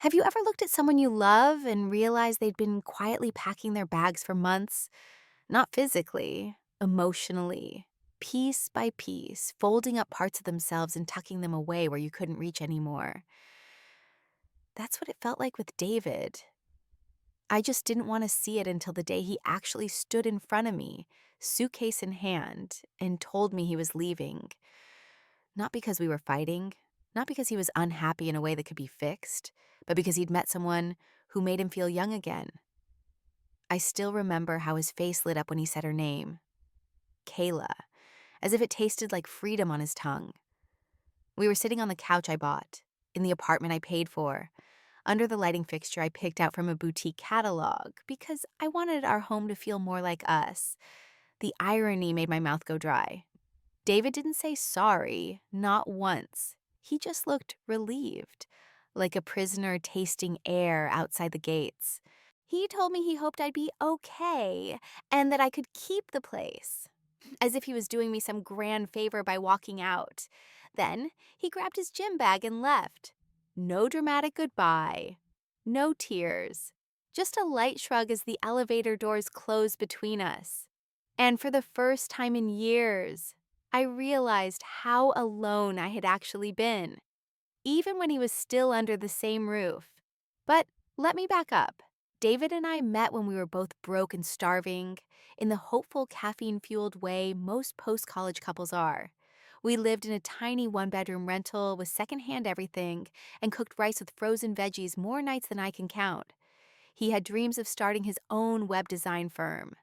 Have you ever looked at someone you love and realized they'd been quietly packing their bags for months? Not physically, emotionally, piece by piece, folding up parts of themselves and tucking them away where you couldn't reach anymore. That's what it felt like with David. I just didn't want to see it until the day he actually stood in front of me, suitcase in hand, and told me he was leaving. Not because we were fighting, not because he was unhappy in a way that could be fixed, but because he'd met someone who made him feel young again. I still remember how his face lit up when he said her name, Kayla, as if it tasted like freedom on his tongue. We were sitting on the couch I bought, in the apartment I paid for, under the lighting fixture I picked out from a boutique catalog, because I wanted our home to feel more like us. The irony made my mouth go dry. David didn't say sorry, not once. He just looked relieved, like a prisoner tasting air outside the gates. He told me he hoped I'd be okay and that I could keep the place, as if he was doing me some grand favor by walking out. Then he grabbed his gym bag and left. No dramatic goodbye, no tears, just a light shrug as the elevator doors closed between us. And for the first time in years, I realized how alone I had actually been, even when he was still under the same roof. But let me back up. David and I met when we were both broke and starving, in the hopeful caffeine-fueled way most post-college couples are. We lived in a tiny one-bedroom rental with secondhand everything and cooked rice with frozen veggies more nights than I can count. He had dreams of starting his own web design firm.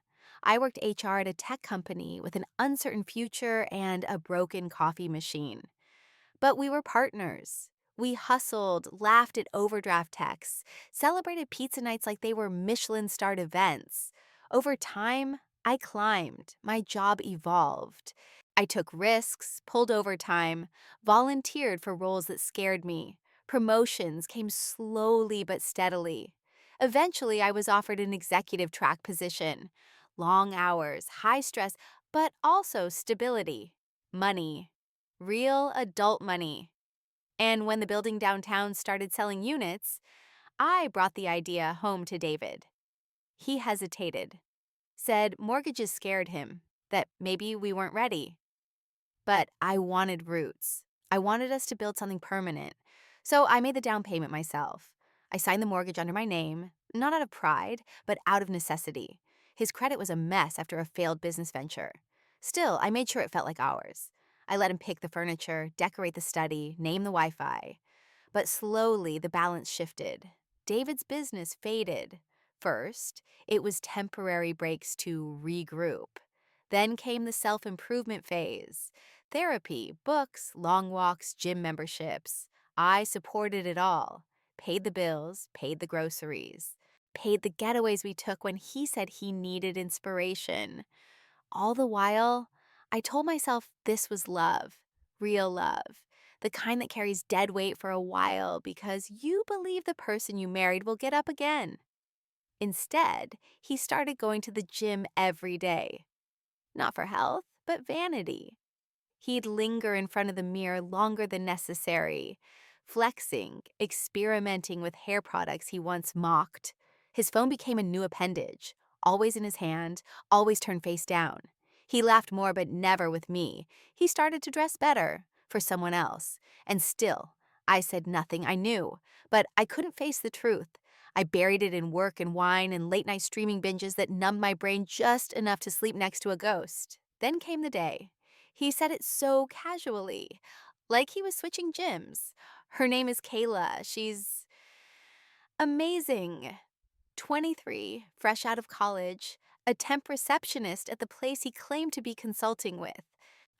I worked HR at a tech company with an uncertain future and a broken coffee machine. But we were partners. We hustled, laughed at overdraft texts, celebrated pizza nights like they were Michelin-starred events. Over time, I climbed. My job evolved. I took risks, pulled overtime, volunteered for roles that scared me. Promotions came slowly but steadily. Eventually, I was offered an executive track position. Long hours, high stress, but also stability, money. Real adult money. And when the building downtown started selling units, I brought the idea home to David. He hesitated, said mortgages scared him, that maybe we weren't ready. But I wanted roots. I wanted us to build something permanent. So I made the down payment myself. I signed the mortgage under my name, not out of pride, but out of necessity. His credit was a mess after a failed business venture. Still, I made sure it felt like ours. I let him pick the furniture, decorate the study, name the Wi-Fi. But slowly, the balance shifted. David's business faded. First, it was temporary breaks to regroup. Then came the self-improvement phase. Therapy, books, long walks, gym memberships. I supported it all. Paid the bills, paid the groceries, paid the getaways we took when he said he needed inspiration. All the while, I told myself this was love, real love, the kind that carries dead weight for a while because you believe the person you married will get up again. Instead, he started going to the gym every day. Not for health, but vanity. He'd linger in front of the mirror longer than necessary, flexing, experimenting with hair products he once mocked. His phone became a new appendage, always in his hand, always turned face down. He laughed more, but never with me. He started to dress better, for someone else. And still, I said nothing. I knew, but I couldn't face the truth. I buried it in work and wine and late-night streaming binges that numbed my brain just enough to sleep next to a ghost. Then came the day. He said it so casually, like he was switching gyms. Her name is Kayla. She's amazing. 23, fresh out of college, a temp receptionist at the place he claimed to be consulting with.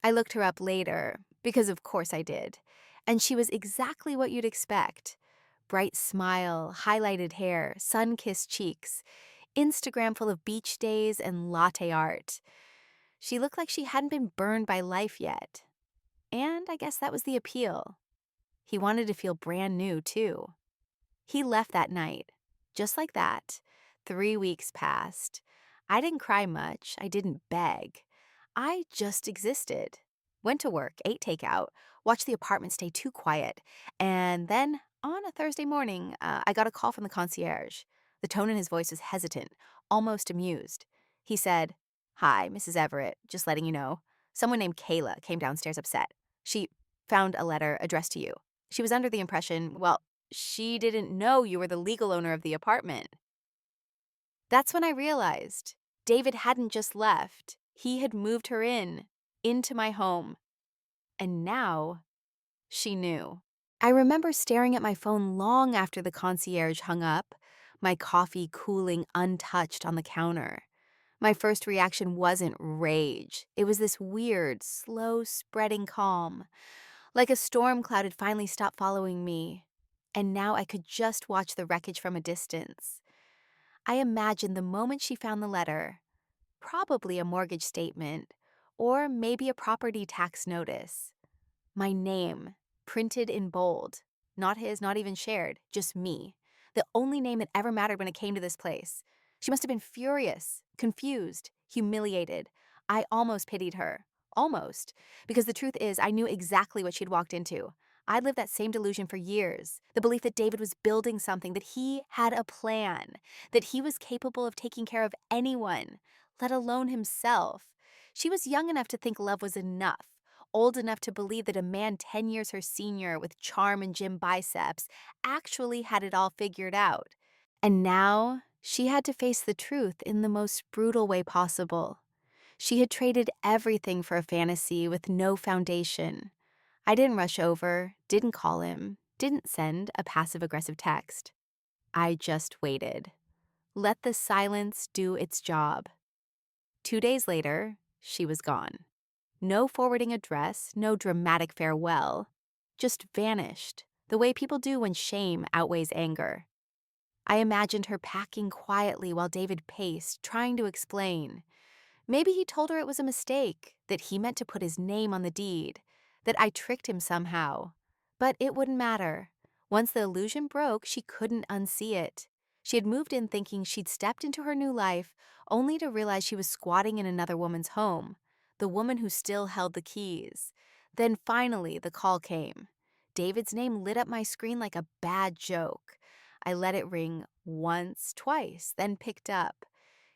I looked her up later, because of course I did, and she was exactly what you'd expect. Bright smile, highlighted hair, sun-kissed cheeks, Instagram full of beach days and latte art. She looked like she hadn't been burned by life yet. And I guess that was the appeal. He wanted to feel brand new, too. He left that night. Just like that. 3 weeks passed. I didn't cry much. I didn't beg. I just existed. Went to work, ate takeout, watched the apartment stay too quiet, and then On a Thursday morning, I got a call from the concierge. The tone in his voice was hesitant, almost amused. He said, "Hi, Mrs. Everett, just letting you know. Someone named Kayla came downstairs upset. She found a letter addressed to you. She was under the impression, well, she didn't know you were the legal owner of the apartment." That's when I realized David hadn't just left, he had moved her into my home. And now she knew. I remember staring at my phone long after the concierge hung up, my coffee cooling untouched on the counter. My first reaction wasn't rage. It was this weird, slow spreading calm, like a storm cloud had finally stopped following me. And now I could just watch the wreckage from a distance. I imagined the moment she found the letter, probably a mortgage statement, or maybe a property tax notice. My name, printed in bold. Not his, not even shared, just me. The only name that ever mattered when it came to this place. She must have been furious, confused, humiliated. I almost pitied her. Almost. Because the truth is, I knew exactly what she'd walked into. I'd lived that same delusion for years. The belief that David was building something, that he had a plan, that he was capable of taking care of anyone, let alone himself. She was young enough to think love was enough, old enough to believe that a man 10 years her senior with charm and gym biceps actually had it all figured out. And now she had to face the truth in the most brutal way possible. She had traded everything for a fantasy with no foundation. I didn't rush over, didn't call him, didn't send a passive-aggressive text. I just waited. Let the silence do its job. 2 days later, she was gone. No forwarding address, no dramatic farewell. Just vanished, the way people do when shame outweighs anger. I imagined her packing quietly while David paced, trying to explain. Maybe he told her it was a mistake, that he meant to put his name on the deed, that I tricked him somehow. But it wouldn't matter. Once the illusion broke, she couldn't unsee it. She had moved in thinking she'd stepped into her new life, only to realize she was squatting in another woman's home, the woman who still held the keys. Then finally, the call came. David's name lit up my screen like a bad joke. I let it ring once, twice, then picked up.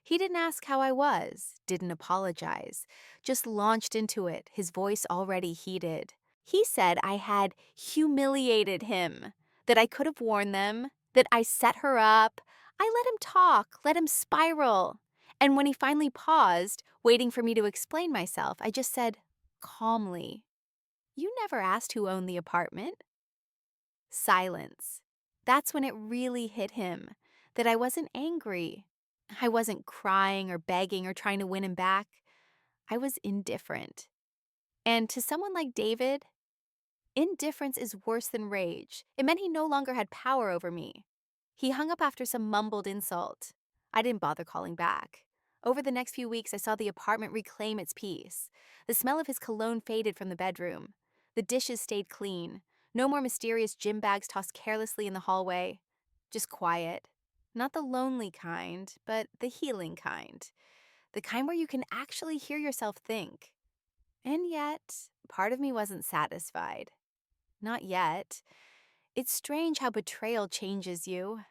He didn't ask how I was, didn't apologize, just launched into it, his voice already heated. He said I had humiliated him, that I could have warned them, that I set her up. I let him talk, let him spiral. And when he finally paused, waiting for me to explain myself, I just said, calmly, "You never asked who owned the apartment." Silence. That's when it really hit him, that I wasn't angry. I wasn't crying or begging or trying to win him back. I was indifferent. And to someone like David, indifference is worse than rage. It meant he no longer had power over me. He hung up after some mumbled insult. I didn't bother calling back. Over the next few weeks, I saw the apartment reclaim its peace. The smell of his cologne faded from the bedroom. The dishes stayed clean. No more mysterious gym bags tossed carelessly in the hallway. Just quiet. Not the lonely kind, but the healing kind. The kind where you can actually hear yourself think. And yet, part of me wasn't satisfied. Not yet. It's strange how betrayal changes you.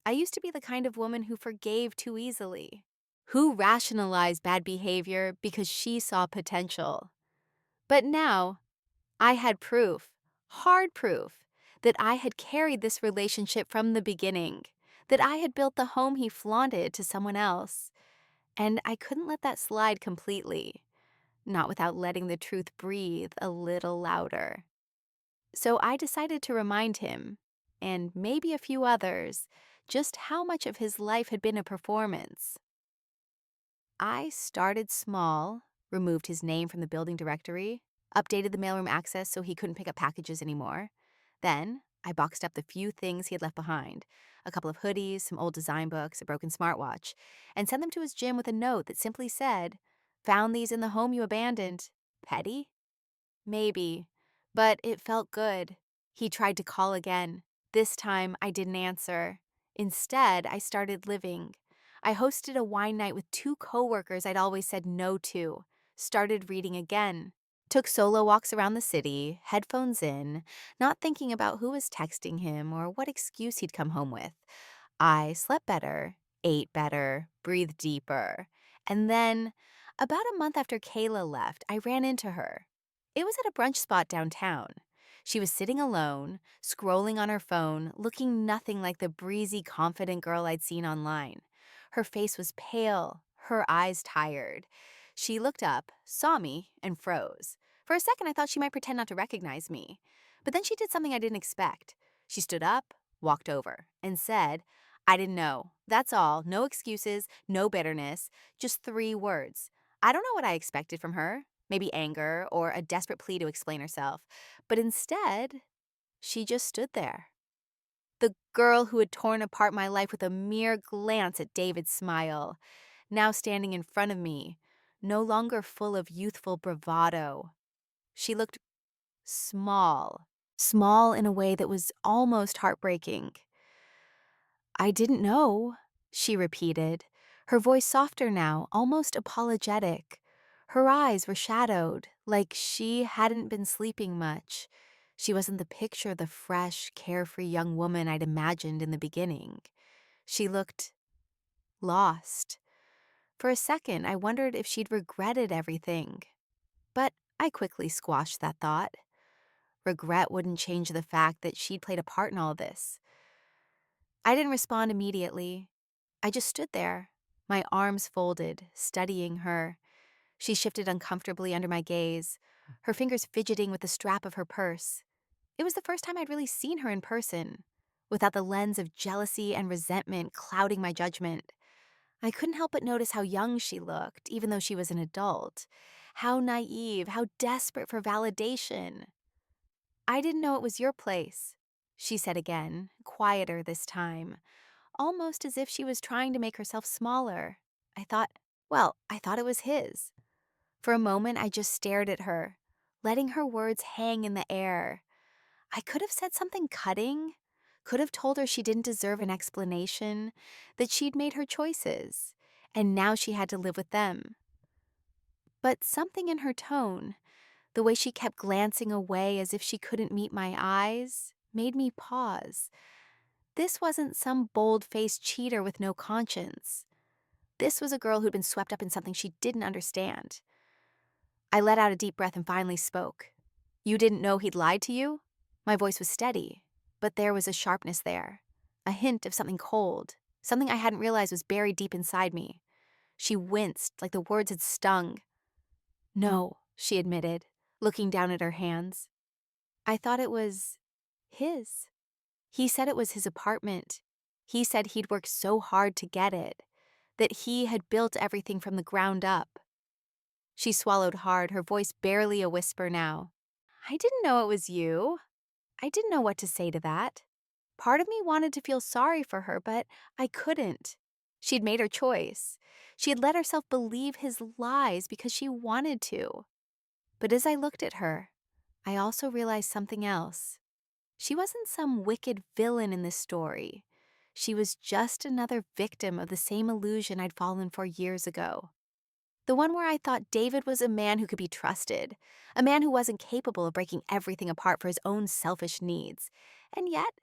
I used to be the kind of woman who forgave too easily, who rationalized bad behavior because she saw potential. But now, I had proof, hard proof, that I had carried this relationship from the beginning, that I had built the home he flaunted to someone else. And I couldn't let that slide completely, not without letting the truth breathe a little louder. So I decided to remind him, and maybe a few others, just how much of his life had been a performance. I started small, removed his name from the building directory, updated the mailroom access so he couldn't pick up packages anymore. Then I boxed up the few things he had left behind, a couple of hoodies, some old design books, a broken smartwatch, and sent them to his gym with a note that simply said, "Found these in the home you abandoned." Petty? Maybe, but it felt good. He tried to call again. This time, I didn't answer. Instead, I started living. I hosted a wine night with 2 coworkers I'd always said no to. Started reading again. Took solo walks around the city, headphones in, not thinking about who was texting him or what excuse he'd come home with. I slept better, ate better, breathed deeper. And then, about a month after Kayla left, I ran into her. It was at a brunch spot downtown. She was sitting alone, scrolling on her phone, looking nothing like the breezy, confident girl I'd seen online. Her face was pale, her eyes tired. She looked up, saw me, and froze. For a second, I thought she might pretend not to recognize me. But then she did something I didn't expect. She stood up, walked over, and said, "I didn't know. That's all. No excuses, no bitterness. Just 3 words." I don't know what I expected from her. Maybe anger or a desperate plea to explain herself. But instead, she just stood there. The girl who had torn apart my life with a mere glance at David's smile, now standing in front of me, no longer full of youthful bravado. She looked small, small in a way that was almost heartbreaking. "I didn't know," she repeated, her voice softer now, almost apologetic. Her eyes were shadowed, like she hadn't been sleeping much. She wasn't the picture of the fresh, carefree young woman I'd imagined in the beginning. She looked lost. For a second, I wondered if she'd regretted everything. But I quickly squashed that thought. Regret wouldn't change the fact that she'd played a part in all this. I didn't respond immediately. I just stood there, my arms folded, studying her. She shifted uncomfortably under my gaze, her fingers fidgeting with the strap of her purse. It was the first time I'd really seen her in person, without the lens of jealousy and resentment clouding my judgment. I couldn't help but notice how young she looked, even though she was an adult. How naive, how desperate for validation. "I didn't know it was your place," she said again, quieter this time, almost as if she was trying to make herself smaller. I thought it was his. For a moment, I just stared at her, letting her words hang in the air. I could have said something cutting, could have told her she didn't deserve an explanation, that she'd made her choices, and now she had to live with them. But something in her tone, the way she kept glancing away as if she couldn't meet my eyes, made me pause. This wasn't some bold-faced cheater with no conscience. This was a girl who'd been swept up in something she didn't understand. I let out a deep breath and finally spoke. "You didn't know he'd lied to you?" My voice was steady, but there was a sharpness there, a hint of something cold, something I hadn't realized was buried deep inside me. She winced like the words had stung. "No," she admitted, looking down at her hands. "I thought it was his. He said it was his apartment. He said he'd worked so hard to get it, that he had built everything from the ground up." She swallowed hard, her voice barely a whisper now. "I didn't know it was you." I didn't know what to say to that. Part of me wanted to feel sorry for her, but I couldn't. She'd made her choice. She had let herself believe his lies because she wanted to. But as I looked at her, I also realized something else. She wasn't some wicked villain in this story. She was just another victim of the same illusion I'd fallen for years ago. The one where I thought David was a man who could be trusted, a man who wasn't capable of breaking everything apart for his own selfish needs. And yet,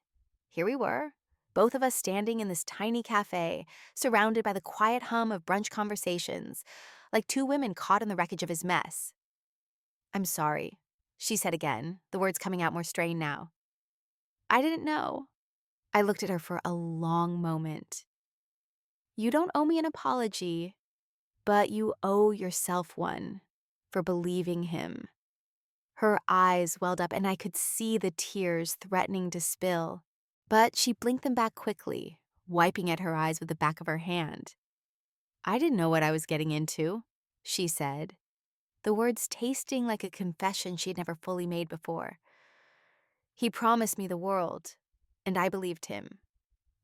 here we were, both of us standing in this tiny cafe, surrounded by the quiet hum of brunch conversations, like 2 women caught in the wreckage of his mess. "I'm sorry," she said again, the words coming out more strained now. "I didn't know." I looked at her for a long moment. "You don't owe me an apology, but you owe yourself one for believing him." Her eyes welled up and I could see the tears threatening to spill, but she blinked them back quickly, wiping at her eyes with the back of her hand. "I didn't know what I was getting into," she said, the words tasting like a confession she'd never fully made before. "He promised me the world, and I believed him.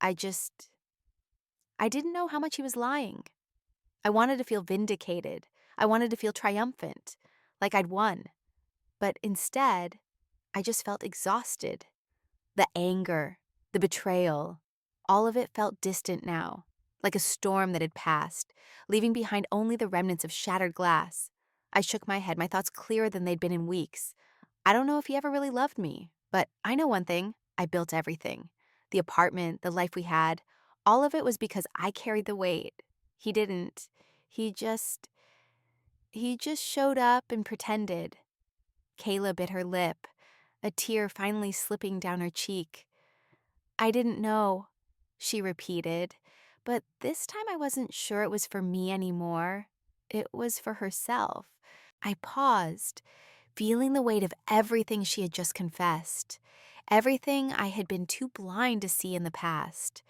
I didn't know how much he was lying. I wanted to feel vindicated. I wanted to feel triumphant, like I'd won. But instead, I just felt exhausted. The anger, the betrayal, all of it felt distant now, like a storm that had passed, leaving behind only the remnants of shattered glass. I shook my head, my thoughts clearer than they'd been in weeks. I don't know if he ever really loved me, but I know one thing. I built everything. The apartment, the life we had, all of it was because I carried the weight. He didn't. He just he just showed up and pretended. Kayla bit her lip, a tear finally slipping down her cheek. I didn't know, she repeated, but this time I wasn't sure it was for me anymore. It was for herself. I paused, feeling the weight of everything she had just confessed, everything I had been too blind to see in the past.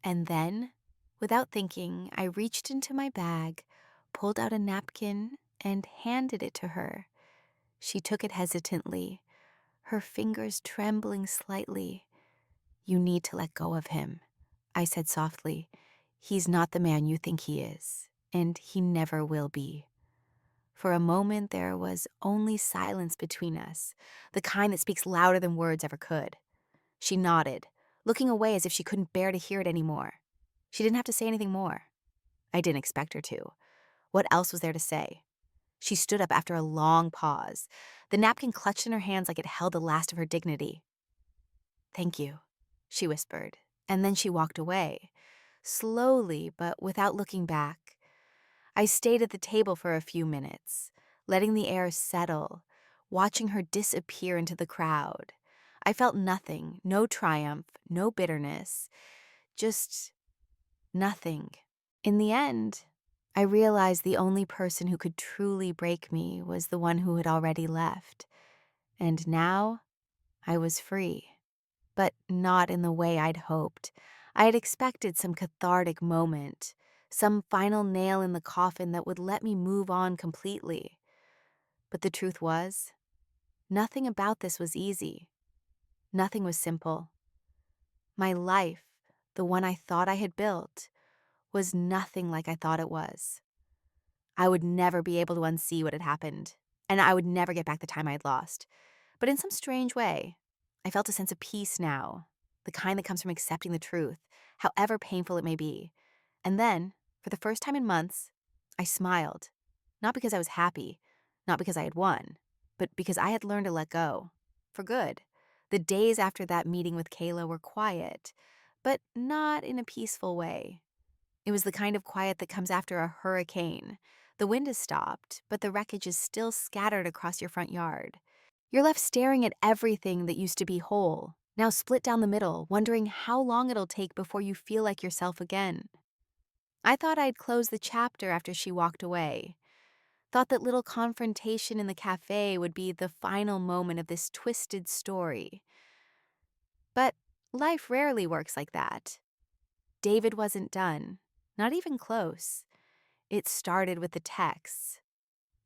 And then, without thinking, I reached into my bag, pulled out a napkin, and handed it to her. She took it hesitantly, her fingers trembling slightly. "You need to let go of him," I said softly. "He's not the man you think he is, and he never will be." For a moment, there was only silence between us, the kind that speaks louder than words ever could. She nodded, looking away as if she couldn't bear to hear it anymore. She didn't have to say anything more. I didn't expect her to. What else was there to say? She stood up after a long pause, the napkin clutched in her hands like it held the last of her dignity. "Thank you," she whispered, and then she walked away, slowly but without looking back. I stayed at the table for a few minutes, letting the air settle, watching her disappear into the crowd. I felt nothing, no triumph, no bitterness, just nothing. In the end, I realized the only person who could truly break me was the one who had already left. And now I was free. But not in the way I'd hoped. I had expected some cathartic moment, some final nail in the coffin that would let me move on completely. But the truth was, nothing about this was easy. Nothing was simple. My life, the one I thought I had built, was nothing like I thought it was. I would never be able to unsee what had happened, and I would never get back the time I had lost. But in some strange way, I felt a sense of peace now, the kind that comes from accepting the truth, however painful it may be. And then, for the first time in months, I smiled. Not because I was happy, not because I had won, but because I had learned to let go. For good. The days after that meeting with Kayla were quiet, but not in a peaceful way. It was the kind of quiet that comes after a hurricane. The wind has stopped, but the wreckage is still scattered across your front yard. You're left staring at everything that used to be whole, now split down the middle, wondering how long it'll take before you feel like yourself again. I thought I'd close the chapter after she walked away. Thought that little confrontation in the cafe would be the final moment of this twisted story. But life rarely works like that. David wasn't done, not even close. It started with the texts.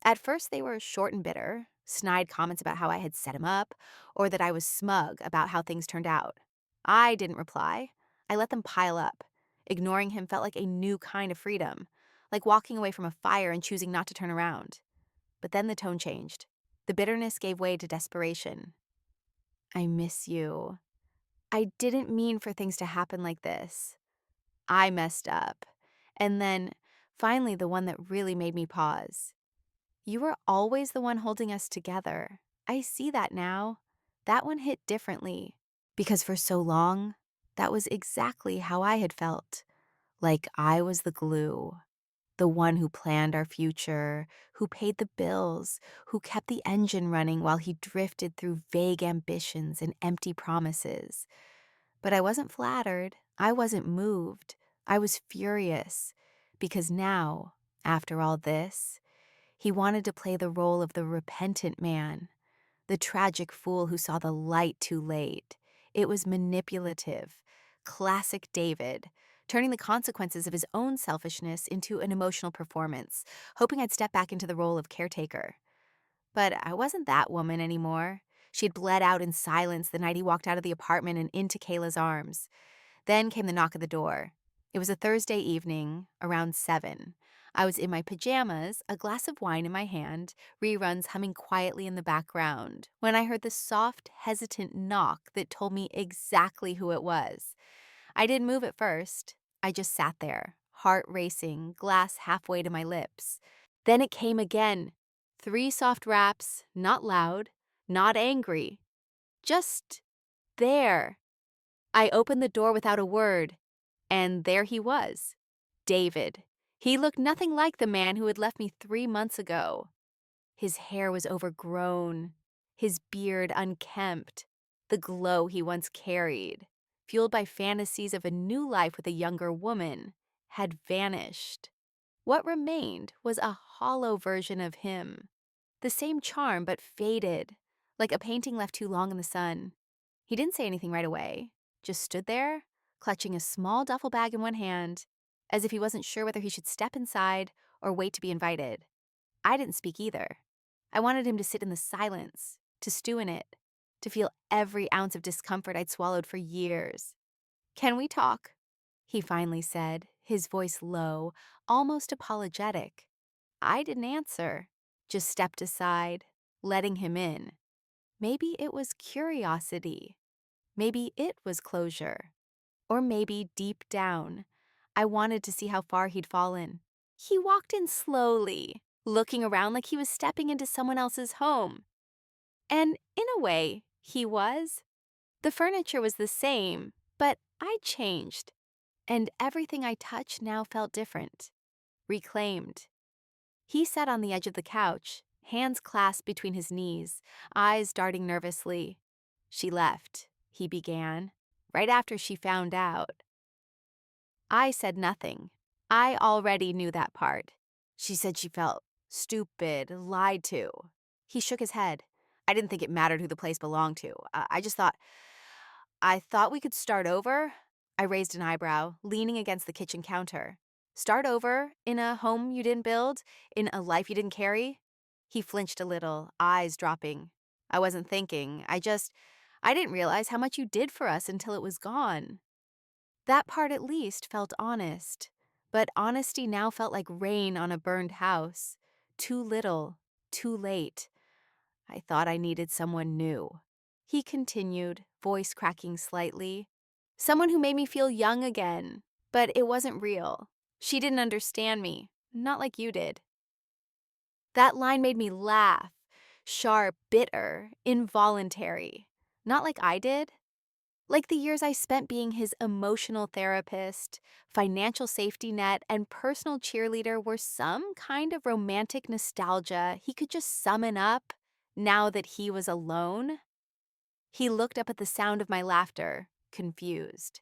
At first, they were short and bitter, snide comments about how I had set him up, or that I was smug about how things turned out. I didn't reply. I let them pile up. Ignoring him felt like a new kind of freedom, like walking away from a fire and choosing not to turn around. But then the tone changed. The bitterness gave way to desperation. "I miss you. I didn't mean for things to happen like this. I messed up." And then, finally, the one that really made me pause. "You were always the one holding us together. I see that now." That one hit differently, because for so long, that was exactly how I had felt. Like I was the glue, the one who planned our future, who paid the bills, who kept the engine running while he drifted through vague ambitions and empty promises. But I wasn't flattered. I wasn't moved. I was furious, because now, after all this, he wanted to play the role of the repentant man, the tragic fool who saw the light too late. It was manipulative, classic David, turning the consequences of his own selfishness into an emotional performance, hoping I'd step back into the role of caretaker. But I wasn't that woman anymore. She had bled out in silence the night he walked out of the apartment and into Kayla's arms. Then came the knock at the door. It was a Thursday evening, around 7. I was in my pajamas, a glass of wine in my hand, reruns humming quietly in the background, when I heard the soft, hesitant knock that told me exactly who it was. I didn't move at first. I just sat there, heart racing, glass halfway to my lips. Then it came again. 3 soft raps, not loud, not angry, just there. I opened the door without a word, and there he was, David. He looked nothing like the man who had left me 3 months ago. His hair was overgrown, his beard unkempt, the glow he once carried, fueled by fantasies of a new life with a younger woman, had vanished. What remained was a hollow version of him, the same charm but faded, like a painting left too long in the sun. He didn't say anything right away, just stood there, clutching a small duffel bag in one hand, as if he wasn't sure whether he should step inside or wait to be invited. I didn't speak either. I wanted him to sit in the silence, to stew in it, to feel every ounce of discomfort I'd swallowed for years. "Can we talk?" he finally said, his voice low, almost apologetic. I didn't answer, just stepped aside, letting him in. Maybe it was curiosity. Maybe it was closure. Or maybe deep down, I wanted to see how far he'd fallen. He walked in slowly, looking around like he was stepping into someone else's home. And in a way, he was. The furniture was the same, but I'd changed. And everything I touched now felt different, reclaimed. He sat on the edge of the couch, hands clasped between his knees, eyes darting nervously. "She left," he began, "right after she found out." I said nothing. I already knew that part. She said she felt stupid, lied to. He shook his head. I didn't think it mattered who the place belonged to. I thought we could start over. I raised an eyebrow, leaning against the kitchen counter. Start over, in a home you didn't build, in a life you didn't carry? He flinched a little, eyes dropping. I wasn't thinking. I didn't realize how much you did for us until it was gone. That part at least felt honest. But honesty now felt like rain on a burned house. Too little, too late. I thought I needed someone new. He continued, voice cracking slightly. Someone who made me feel young again. But it wasn't real. She didn't understand me. Not like you did. That line made me laugh. Sharp, bitter, involuntary. Not like I did. Like the years I spent being his emotional therapist, financial safety net, and personal cheerleader were some kind of romantic nostalgia he could just summon up now that he was alone. He looked up at the sound of my laughter, confused.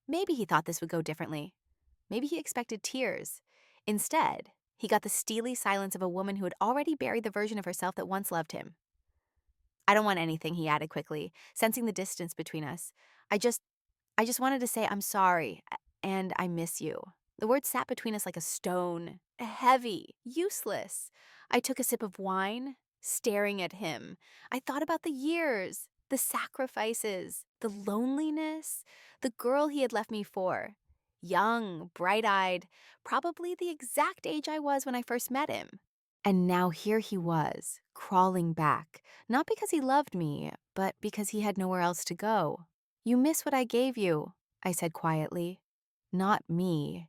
Maybe he thought this would go differently. Maybe he expected tears. Instead, he got the steely silence of a woman who had already buried the version of herself that once loved him. "I don't want anything," he added quickly, sensing the distance between us. I just wanted to say I'm sorry, and I miss you." The words sat between us like a stone, heavy, useless. I took a sip of wine, staring at him. I thought about the years, the sacrifices, the loneliness, the girl he had left me for. Young, bright-eyed, probably the exact age I was when I first met him. And now here he was, crawling back, not because he loved me, but because he had nowhere else to go. "You miss what I gave you," I said quietly. "Not me."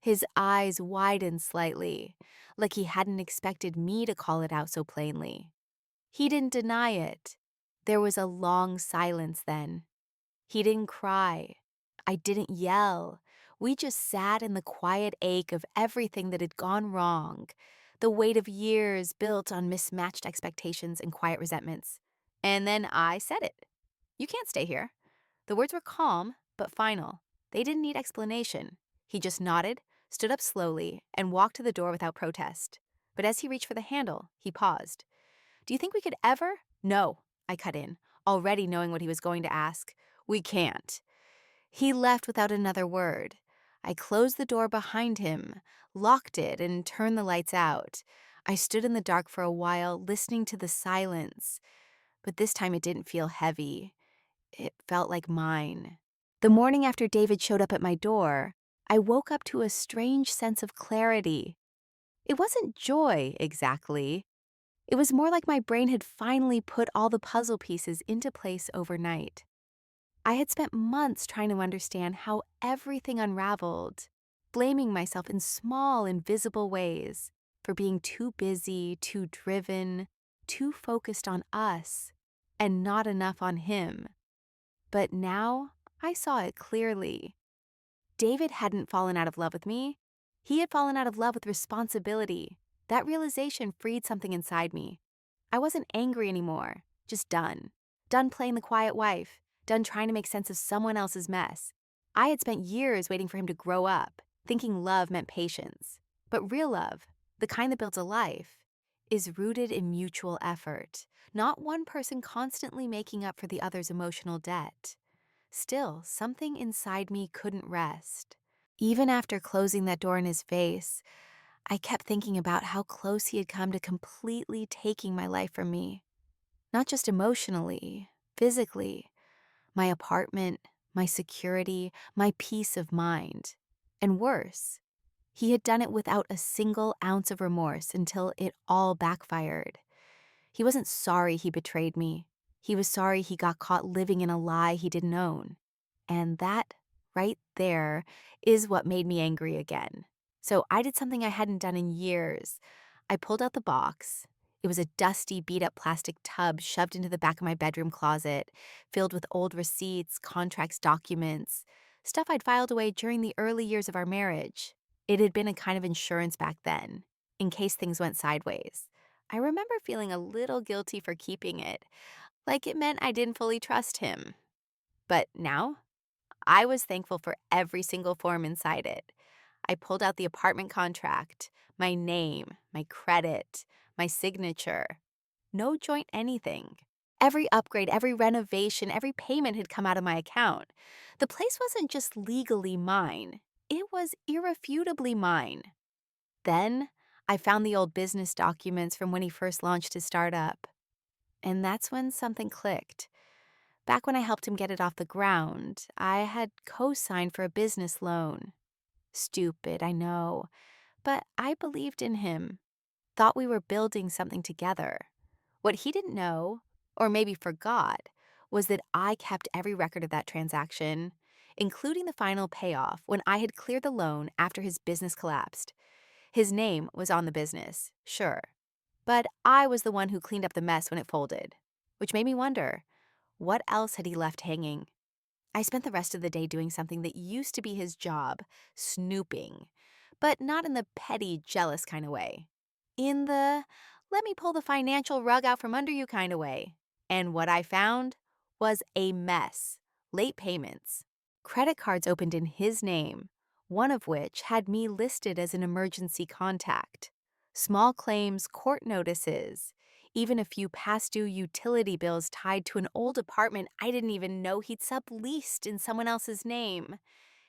His eyes widened slightly, like he hadn't expected me to call it out so plainly. He didn't deny it. There was a long silence then. He didn't cry. I didn't yell. We just sat in the quiet ache of everything that had gone wrong, the weight of years built on mismatched expectations and quiet resentments. And then I said it. "You can't stay here." The words were calm, but final. They didn't need explanation. He just nodded, stood up slowly, and walked to the door without protest. But as he reached for the handle, he paused. "Do you think we could ever?" "No," I cut in, already knowing what he was going to ask. "We can't." He left without another word. I closed the door behind him, locked it, and turned the lights out. I stood in the dark for a while, listening to the silence. But this time it didn't feel heavy. It felt like mine. The morning after David showed up at my door, I woke up to a strange sense of clarity. It wasn't joy, exactly. It was more like my brain had finally put all the puzzle pieces into place overnight. I had spent months trying to understand how everything unraveled, blaming myself in small, invisible ways. for being too busy, too driven, too focused on us, and not enough on him. But now I saw it clearly. David hadn't fallen out of love with me. He had fallen out of love with responsibility. That realization freed something inside me. I wasn't angry anymore, just done. Done playing the quiet wife, done trying to make sense of someone else's mess. I had spent years waiting for him to grow up, thinking love meant patience. But real love, the kind that builds a life, is rooted in mutual effort, not one person constantly making up for the other's emotional debt. Still, something inside me couldn't rest. Even after closing that door in his face, I kept thinking about how close he had come to completely taking my life from me. Not just emotionally, physically, my apartment, my security, my peace of mind. And worse, he had done it without a single ounce of remorse until it all backfired. He wasn't sorry he betrayed me. He was sorry he got caught living in a lie he didn't own. And that, right there, is what made me angry again. So I did something I hadn't done in years. I pulled out the box. It was a dusty, beat-up plastic tub shoved into the back of my bedroom closet, filled with old receipts, contracts, documents, stuff I'd filed away during the early years of our marriage. It had been a kind of insurance back then, in case things went sideways. I remember feeling a little guilty for keeping it, like it meant I didn't fully trust him. But now, I was thankful for every single form inside it. I pulled out the apartment contract, my name, my credit, my signature. No joint anything. Every upgrade, every renovation, every payment had come out of my account. The place wasn't just legally mine. It was irrefutably mine. Then, I found the old business documents from when he first launched his startup. And that's when something clicked. Back when I helped him get it off the ground, I had co-signed for a business loan. Stupid, I know, but I believed in him, thought we were building something together. What he didn't know, or maybe forgot, was that I kept every record of that transaction, including the final payoff when I had cleared the loan after his business collapsed. His name was on the business, sure, but I was the one who cleaned up the mess when it folded, which made me wonder, what else had he left hanging? I spent the rest of the day doing something that used to be his job, snooping, but not in the petty, jealous kind of way. In the, let me pull the financial rug out from under you kind of way. And what I found was a mess. Late payments. Credit cards opened in his name, one of which had me listed as an emergency contact. Small claims, court notices, even a few past due utility bills tied to an old apartment I didn't even know he'd subleased in someone else's name.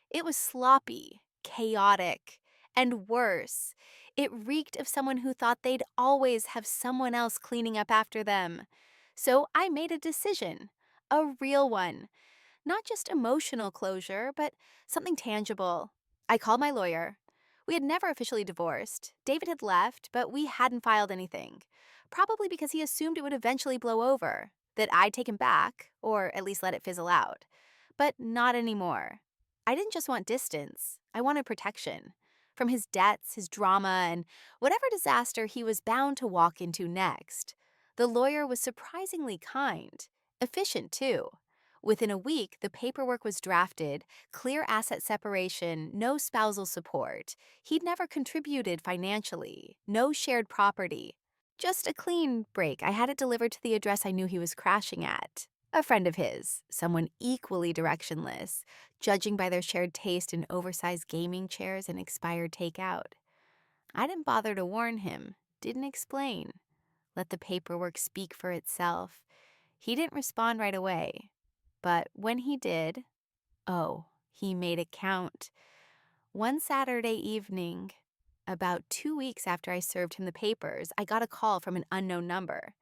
It was sloppy, chaotic, and worse, it reeked of someone who thought they'd always have someone else cleaning up after them. So I made a decision, a real one. Not just emotional closure, but something tangible. I called my lawyer. We had never officially divorced. David had left, but we hadn't filed anything. Probably because he assumed it would eventually blow over, that I'd take him back, or at least let it fizzle out. But not anymore. I didn't just want distance. I wanted protection. From his debts, his drama, and whatever disaster he was bound to walk into next. The lawyer was surprisingly kind. Efficient, too. Within a week, the paperwork was drafted, clear asset separation, no spousal support. He'd never contributed financially, no shared property. Just a clean break. I had it delivered to the address I knew he was crashing at. A friend of his, someone equally directionless, judging by their shared taste in oversized gaming chairs and expired takeout. I didn't bother to warn him, didn't explain. Let the paperwork speak for itself. He didn't respond right away. But when he did, oh, he made it count. One Saturday evening, about 2 weeks after I served him the papers, I got a call from an unknown number.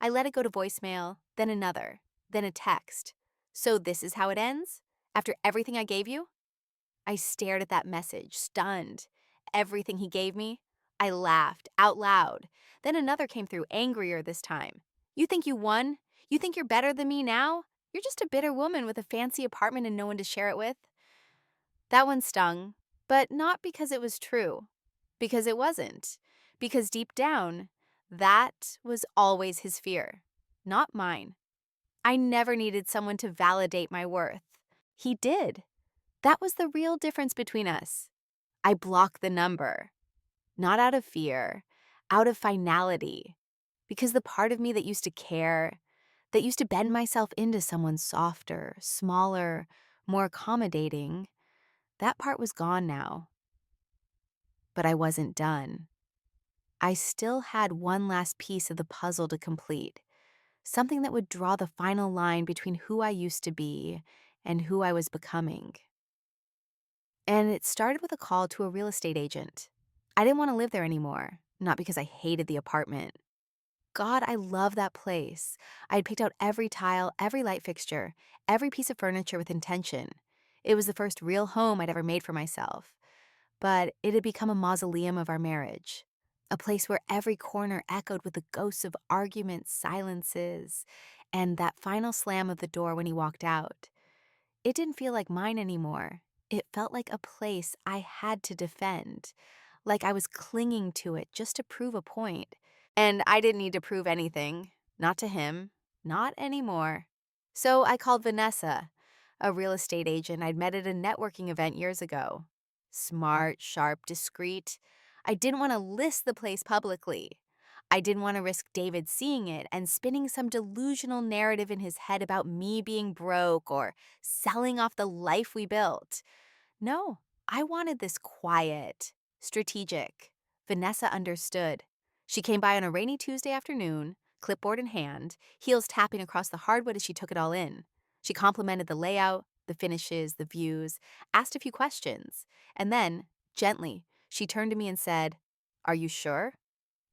I let it go to voicemail, then another, then a text. So this is how it ends? After everything I gave you? I stared at that message, stunned. Everything he gave me? I laughed out loud. Then another came through, angrier this time. You think you won? You think you're better than me now? You're just a bitter woman with a fancy apartment and no one to share it with. That one stung, but not because it was true. Because it wasn't. Because deep down, that was always his fear, not mine. I never needed someone to validate my worth. He did. That was the real difference between us. I blocked the number, not out of fear, out of finality. Because the part of me that used to care, that used to bend myself into someone softer, smaller, more accommodating, that part was gone now. But I wasn't done. I still had one last piece of the puzzle to complete, something that would draw the final line between who I used to be and who I was becoming. And it started with a call to a real estate agent. I didn't want to live there anymore, not because I hated the apartment. God, I love that place. I had picked out every tile, every light fixture, every piece of furniture with intention. It was the first real home I'd ever made for myself. But it had become a mausoleum of our marriage, a place where every corner echoed with the ghosts of arguments, silences, and that final slam of the door when he walked out. It didn't feel like mine anymore. It felt like a place I had to defend, like I was clinging to it just to prove a point. And I didn't need to prove anything, not to him, not anymore. So I called Vanessa, a real estate agent I'd met at a networking event years ago. Smart, sharp, discreet. I didn't want to list the place publicly. I didn't want to risk David seeing it and spinning some delusional narrative in his head about me being broke or selling off the life we built. No, I wanted this quiet, strategic. Vanessa understood. She came by on a rainy Tuesday afternoon, clipboard in hand, heels tapping across the hardwood as she took it all in. She complimented the layout, the finishes, the views, asked a few questions, and then, gently, she turned to me and said, "Are you sure?"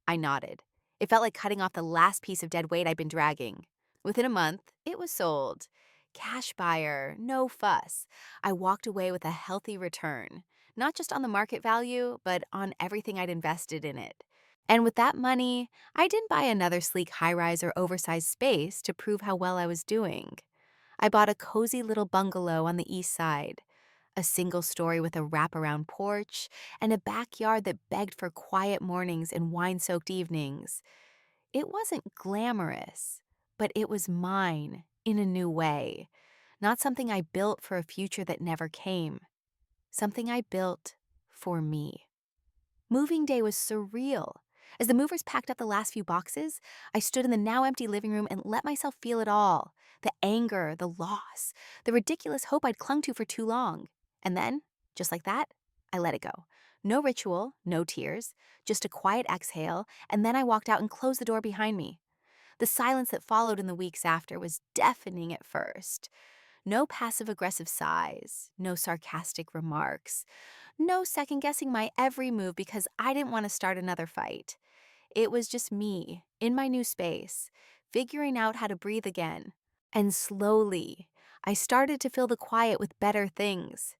I nodded. It felt like cutting off the last piece of dead weight I'd been dragging. Within a month, it was sold. Cash buyer, no fuss. I walked away with a healthy return, not just on the market value, but on everything I'd invested in it. And with that money, I didn't buy another sleek high-rise or oversized space to prove how well I was doing. I bought a cozy little bungalow on the east side, a single story with a wraparound porch, and a backyard that begged for quiet mornings and wine-soaked evenings. It wasn't glamorous, but it was mine in a new way. Not something I built for a future that never came. Something I built for me. Moving day was surreal. As the movers packed up the last few boxes, I stood in the now empty living room and let myself feel it all. The anger, the loss, the ridiculous hope I'd clung to for too long. And then, just like that, I let it go. No ritual, no tears, just a quiet exhale, and then I walked out and closed the door behind me. The silence that followed in the weeks after was deafening at first. No passive-aggressive sighs, no sarcastic remarks, no second-guessing my every move because I didn't want to start another fight. It was just me, in my new space, figuring out how to breathe again. And slowly, I started to fill the quiet with better things.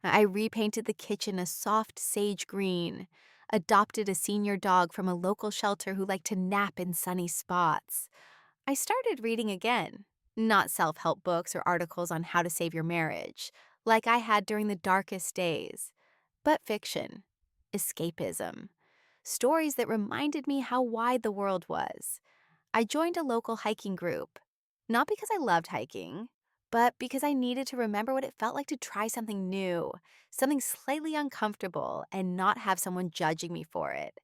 I repainted the kitchen a soft sage green, adopted a senior dog from a local shelter who liked to nap in sunny spots. I started reading again, not self-help books or articles on how to save your marriage, like I had during the darkest days, but fiction, escapism, stories that reminded me how wide the world was. I joined a local hiking group, not because I loved hiking, but because I needed to remember what it felt like to try something new, something slightly uncomfortable, and not have someone judging me for it.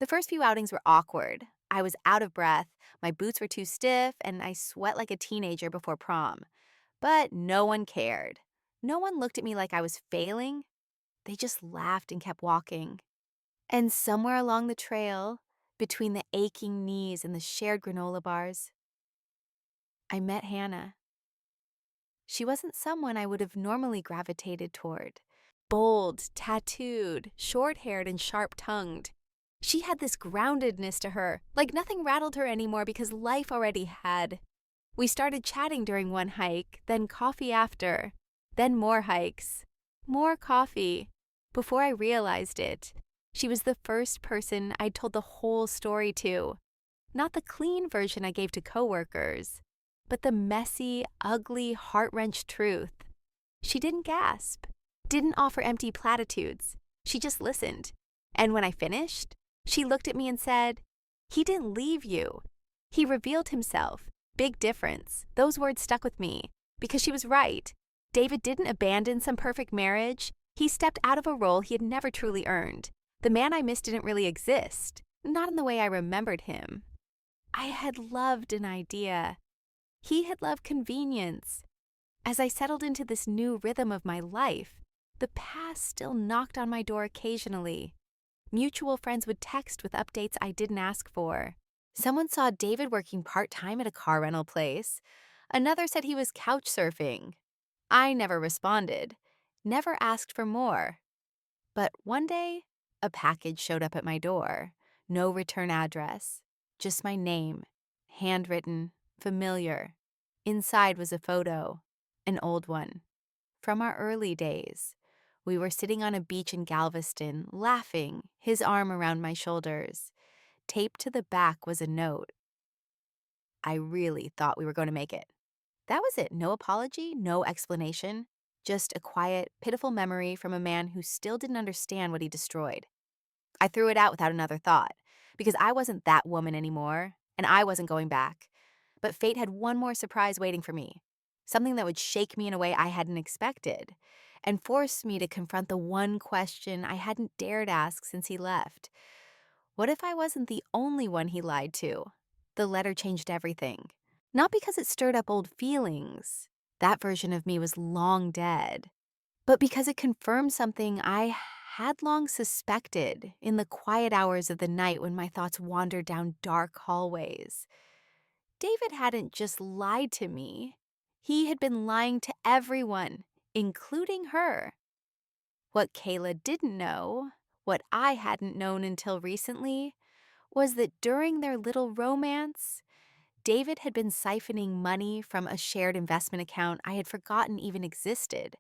The first few outings were awkward. I was out of breath, my boots were too stiff, and I sweat like a teenager before prom. But no one cared. No one looked at me like I was failing. They just laughed and kept walking. And somewhere along the trail, between the aching knees and the shared granola bars, I met Hannah. She wasn't someone I would have normally gravitated toward. Bold, tattooed, short-haired, and sharp-tongued. She had this groundedness to her, like nothing rattled her anymore because life already had. We started chatting during one hike, then coffee after, then more hikes, more coffee. Before I realized it, she was the first person I'd told the whole story to. Not the clean version I gave to coworkers, but the messy, ugly, heart-wrenched truth. She didn't gasp, didn't offer empty platitudes. She just listened. And when I finished, She looked at me and said, "He didn't leave you. He revealed himself. Big difference." Those words stuck with me because she was right. David didn't abandon some perfect marriage. He stepped out of a role he had never truly earned. The man I missed didn't really exist, not in the way I remembered him. I had loved an idea. He had loved convenience. As I settled into this new rhythm of my life, the past still knocked on my door occasionally. Mutual friends would text with updates I didn't ask for. Someone saw David working part-time at a car rental place. Another said he was couch surfing. I never responded, never asked for more. But one day, a package showed up at my door. No return address, just my name, handwritten, familiar. Inside was a photo, an old one, from our early days. We were sitting on a beach in Galveston, laughing, his arm around my shoulders. Taped to the back was a note. "I really thought we were going to make it." That was it. No apology, no explanation. Just a quiet, pitiful memory from a man who still didn't understand what he destroyed. I threw it out without another thought, because I wasn't that woman anymore, and I wasn't going back. But fate had one more surprise waiting for me, something that would shake me in a way I hadn't expected, and force me to confront the one question I hadn't dared ask since he left. What if I wasn't the only one he lied to? The letter changed everything. Not because it stirred up old feelings. That version of me was long dead. But because it confirmed something I had long suspected in the quiet hours of the night when my thoughts wandered down dark hallways. David hadn't just lied to me. He had been lying to everyone, including her. What Kayla didn't know, what I hadn't known until recently, was that during their little romance, David had been siphoning money from a shared investment account I had forgotten even existed.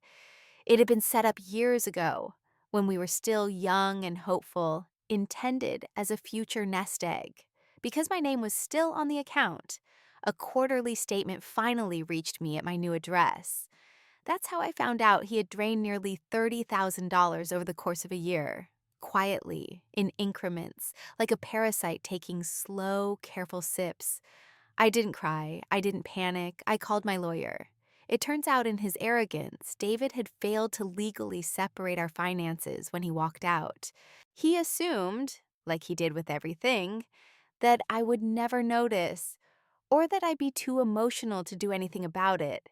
It had been set up years ago, when we were still young and hopeful, intended as a future nest egg. Because my name was still on the account, a quarterly statement finally reached me at my new address. That's how I found out he had drained nearly $30,000 over the course of a year. Quietly, in increments, like a parasite taking slow, careful sips. I didn't cry. I didn't panic. I called my lawyer. It turns out in his arrogance, David had failed to legally separate our finances when he walked out. He assumed, like he did with everything, that I would never notice, or that I'd be too emotional to do anything about it.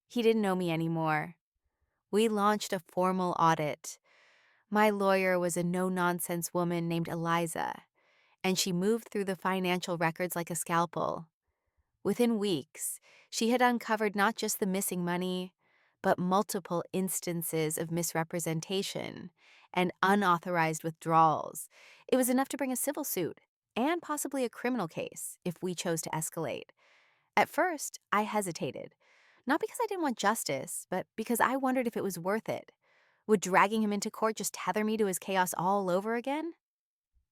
He didn't know me anymore. We launched a formal audit. My lawyer was a no-nonsense woman named Eliza, and she moved through the financial records like a scalpel. Within weeks, she had uncovered not just the missing money, but multiple instances of misrepresentation and unauthorized withdrawals. It was enough to bring a civil suit and possibly a criminal case if we chose to escalate. At first, I hesitated, not because I didn't want justice, but because I wondered if it was worth it. Would dragging him into court just tether me to his chaos all over again?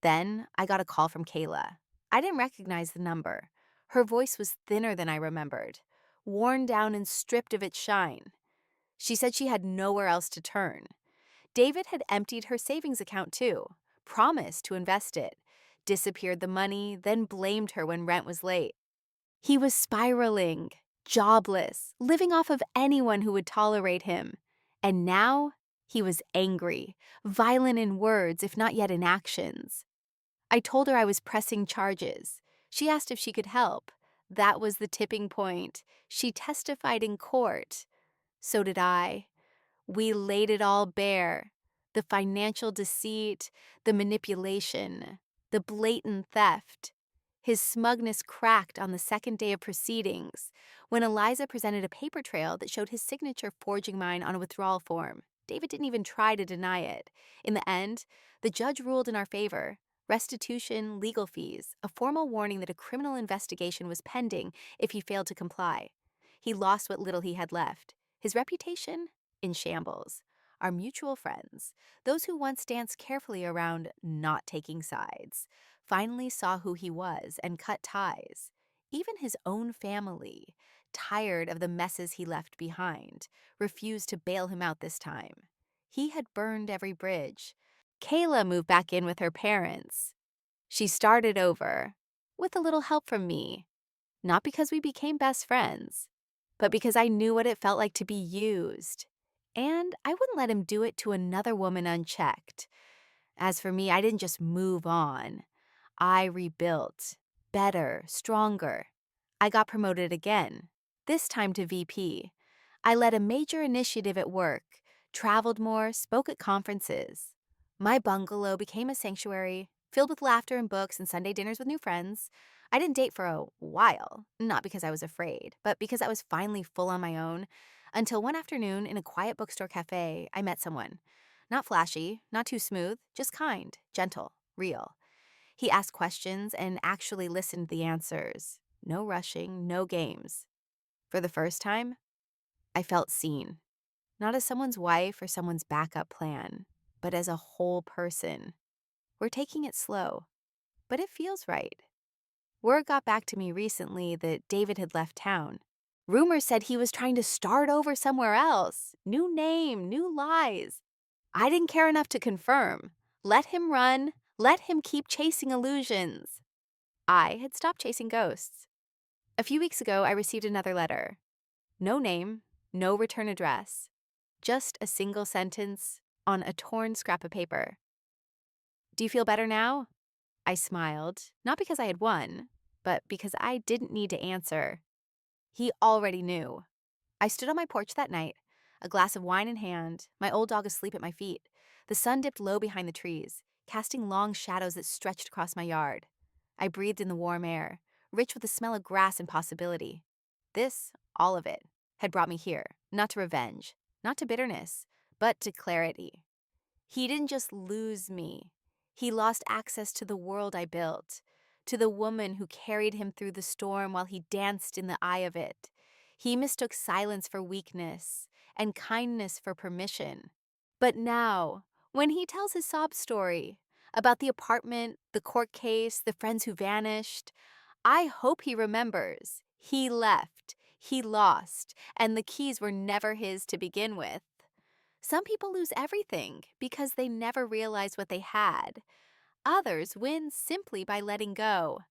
Then I got a call from Kayla. I didn't recognize the number. Her voice was thinner than I remembered, worn down and stripped of its shine. She said she had nowhere else to turn. David had emptied her savings account too, promised to invest it, disappeared the money, then blamed her when rent was late. He was spiraling, jobless, living off of anyone who would tolerate him. And now he was angry, violent in words, if not yet in actions. I told her I was pressing charges. She asked if she could help. That was the tipping point. She testified in court. So did I. We laid it all bare. The financial deceit, the manipulation, the blatant theft. His smugness cracked on the second day of proceedings when Eliza presented a paper trail that showed his signature forging mine on a withdrawal form. David didn't even try to deny it. In the end, the judge ruled in our favor. Restitution, legal fees, a formal warning that a criminal investigation was pending if he failed to comply. He lost what little he had left. His reputation? In shambles. Our mutual friends, those who once danced carefully around not taking sides, finally saw who he was and cut ties. Even his own family, tired of the messes he left behind, refused to bail him out this time. He had burned every bridge. Kayla moved back in with her parents. She started over with a little help from me, not because we became best friends, but because I knew what it felt like to be used. And I wouldn't let him do it to another woman unchecked. As for me, I didn't just move on. I rebuilt. Better, stronger. I got promoted again, this time to VP. I led a major initiative at work, traveled more, spoke at conferences. My bungalow became a sanctuary, filled with laughter and books and Sunday dinners with new friends. I didn't date for a while, not because I was afraid, but because I was finally full on my own, until one afternoon in a quiet bookstore cafe, I met someone. Not flashy, not too smooth, just kind, gentle, real. He asked questions and actually listened to the answers. No rushing, no games. For the first time, I felt seen. Not as someone's wife or someone's backup plan, but as a whole person. We're taking it slow, but it feels right. Word got back to me recently that David had left town. Rumors said he was trying to start over somewhere else. New name, new lies. I didn't care enough to confirm. Let him run. Let him keep chasing illusions. I had stopped chasing ghosts. A few weeks ago, I received another letter. No name, no return address. Just a single sentence on a torn scrap of paper. Do you feel better now? I smiled, not because I had won, but because I didn't need to answer. He already knew. I stood on my porch that night, a glass of wine in hand, my old dog asleep at my feet. The sun dipped low behind the trees, casting long shadows that stretched across my yard. I breathed in the warm air, rich with the smell of grass and possibility. This, all of it, had brought me here, not to revenge, not to bitterness, but to clarity. He didn't just lose me. He lost access to the world I built, to the woman who carried him through the storm while he danced in the eye of it. He mistook silence for weakness and kindness for permission. But now, when he tells his sob story about the apartment, the court case, the friends who vanished, I hope he remembers. He left, he lost, and the keys were never his to begin with. Some people lose everything because they never realize what they had. Others win simply by letting go.